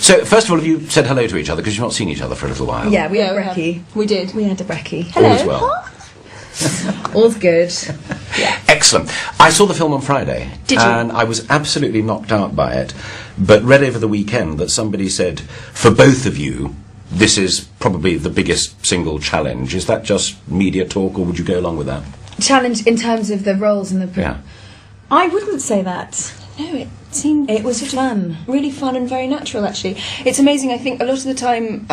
So, first of all, have you said hello to each other, because you've not seen each other for a little while? Yeah, we had brekkie. We did. We had a brekkie. Hello. All is well. All's good. Yeah. Excellent. I saw the film on Friday. Did you? And I was absolutely knocked out by it, but read over the weekend that somebody said, for both of you, this is probably the biggest single challenge. Is that just media talk, or would you go along with that? Challenge in terms of the roles and the... Yeah. I wouldn't say that. No, it seemed... It was fun. Really fun and very natural, actually. It's amazing, I think, a lot of the time...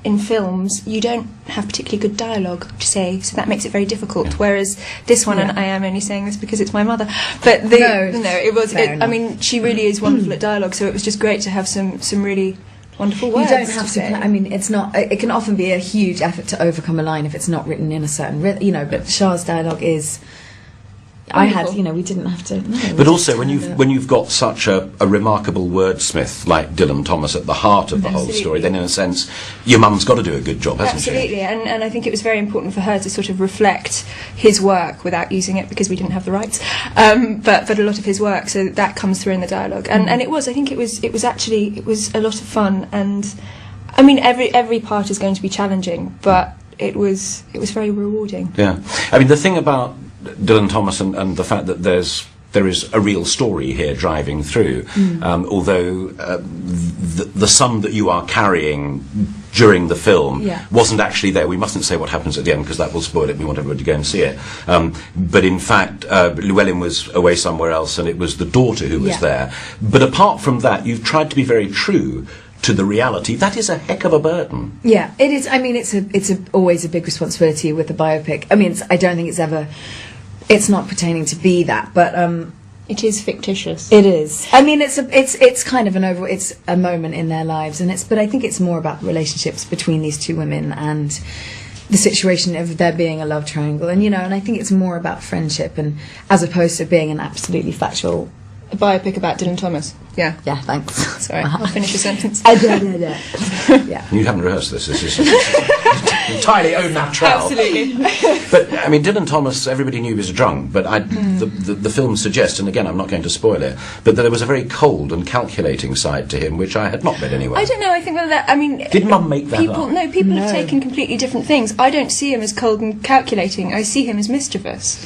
in films, you don't have particularly good dialogue to say, so that makes it very difficult. Whereas this one, and I am only saying this because it's my mother, but it was. I mean, she really is wonderful at dialogue, so it was just great to have some really wonderful words. You don't have to. I mean, it's not. It can often be a huge effort to overcome a line if it's not written in a certain, But Shah's dialogue is. Wonderful. We didn't have to. No, but also, when you've got such a remarkable wordsmith like Dylan Thomas at the heart of the whole story, then in a sense, your mum's got to do a good job, hasn't she? Absolutely, and I think it was very important for her to sort of reflect his work without using it because we didn't have the rights, but a lot of his work, so that comes through in the dialogue, and it was a lot of fun, and I mean every part is going to be challenging, but it was very rewarding. Yeah, I mean the thing about Dylan Thomas and the fact that there is a real story here driving through, although the sum that you are carrying during the film wasn't actually there. We mustn't say what happens at the end because that will spoil it. We want everybody to go and see it. But in fact, Llewellyn was away somewhere else and it was the daughter who was there. But apart from that, you've tried to be very true to the reality. That is a heck of a burden. Yeah, it is. I mean, it's always a big responsibility with a biopic. I mean, I don't think it's not pertaining to be that, but it is fictitious. It is. I mean, it's kind of it's a moment in their lives, but I think it's more about relationships between these two women and the situation of there being a love triangle, and and I think it's more about friendship, and as opposed to being an absolutely factual. A biopic about Dylan Thomas. Yeah. Yeah, thanks. Sorry, I'll finish your sentence. Yeah. You haven't rehearsed this. This is entirely au naturel. Absolutely. But, I mean, Dylan Thomas, everybody knew he was drunk, but the film suggests, and again, I'm not going to spoil it, but that there was a very cold and calculating side to him, which I had not read anyway. I don't know, I think that, I mean... Did Mum make that up? No, people have taken completely different things. I don't see him as cold and calculating, I see him as mischievous.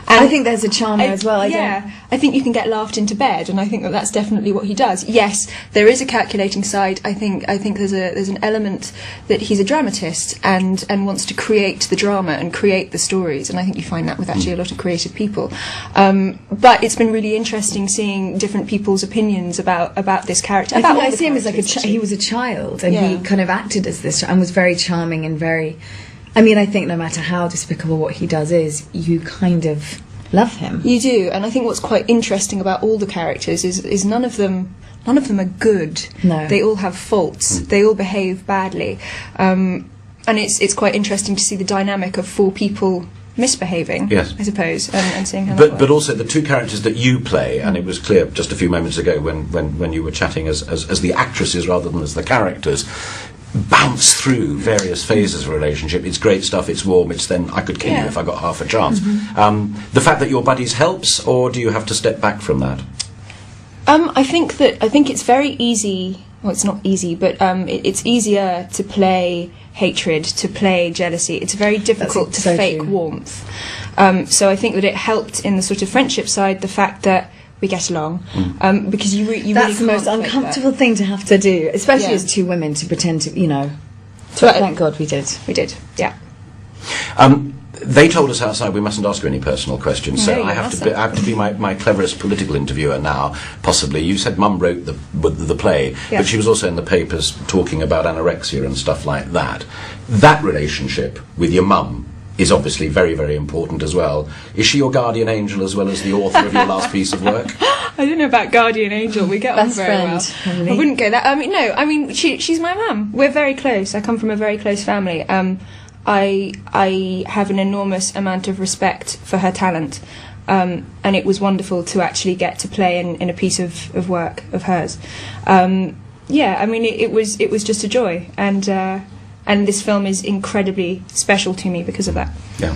And I think there's a charm there as well. I think you can get laughed into bed, and I think that's definitely what he does. Yes, there is a calculating side. I think there's an element that he's a dramatist and wants to create the drama and create the stories, and I think you find that with actually a lot of creative people. But it's been really interesting seeing different people's opinions about this character. I see him as like he was a child, and he kind of acted as this and was very charming and very. I mean, I think no matter how despicable what he does is, you kind of love him. You do, and I think what's quite interesting about all the characters is none of them are good. No. They all have faults. They all behave badly. And it's quite interesting to see the dynamic of four people misbehaving, yes, I suppose, and seeing how but also the two characters that you play, and it was clear just a few moments ago when you were chatting as the actresses rather than as the characters, bounce through various phases of a relationship. It's great stuff, it's warm, it's then I could kill you if I got half a chance. The fact that your buddies helps, or do you have to step back from that? I think it's very easy. Well, it's not easy, but it's easier to play hatred, to play jealousy. It's very difficult to fake warmth. So I think that it helped in the sort of friendship side, the fact that we get along, because you really that's the most uncomfortable thing to have to do, especially as two women, to pretend to, But thank God we did. We did, yeah. They told us outside we mustn't ask you any personal questions, so No, I have to be my cleverest political interviewer now, possibly. You said Mum wrote the play, but she was also in the papers talking about anorexia and stuff like that. That relationship with your mum is obviously very, very important as well. Is she your guardian angel as well as the author of your last piece of work? I don't know about guardian angel. We get on very well. Really. I wouldn't go that. I mean, no. I mean, she's my mum. We're very close. I come from a very close family. I have an enormous amount of respect for her talent, and it was wonderful to actually get to play in a piece of work of hers. I mean, it was just a joy, and this film is incredibly special to me because of that. Yeah.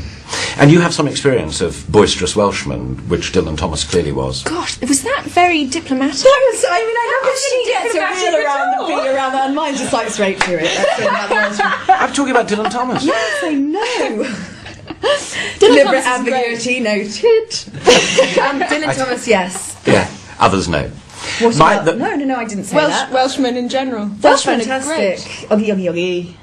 And you have some experience of boisterous Welshmen, which Dylan Thomas clearly was. Gosh, was that very diplomatic? I mean, I have a reel around the and mine just like straight through it. That's really about the Welshman. I'm talking about Dylan Thomas. Yes, I know. Thomas Deliberate is ambiguity noted. Dylan Thomas, yes. Yeah, others no. What My- about, the- no, I didn't say that. Welshmen in general. That's Welshmen fantastic. are great. Oggy, oggy, oggy.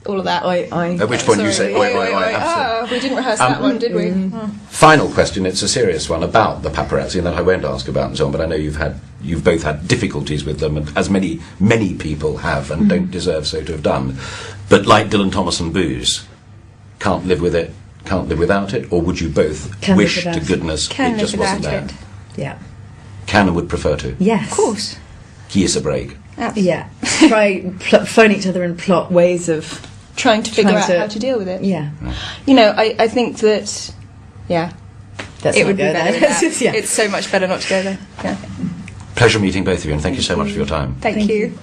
All of that. At which point you say, oi, oi, oi, absolutely. We didn't rehearse that one, did we? Final question, it's a serious one about the paparazzi, and that I won't ask about and so on, but I know you've both had difficulties with them, and as many people have and don't deserve so to have done. But like Dylan Thomas and booze, can't live with it, can't live without it, or would you both Can live wish to without it. goodness Can it just live wasn't without there? it. Yeah. Can and would prefer to. Yes. Of course. Kies a break. Yeah. Try phone each other and plot ways of. Trying to figure Trying out to- how to deal with it. Yeah. You know, I think that, yeah, That's it not would be good better then. without. Yeah. It's so much better not to go there. Yeah. Pleasure meeting both of you, and thank you so much for your time. Thank Thank you. you.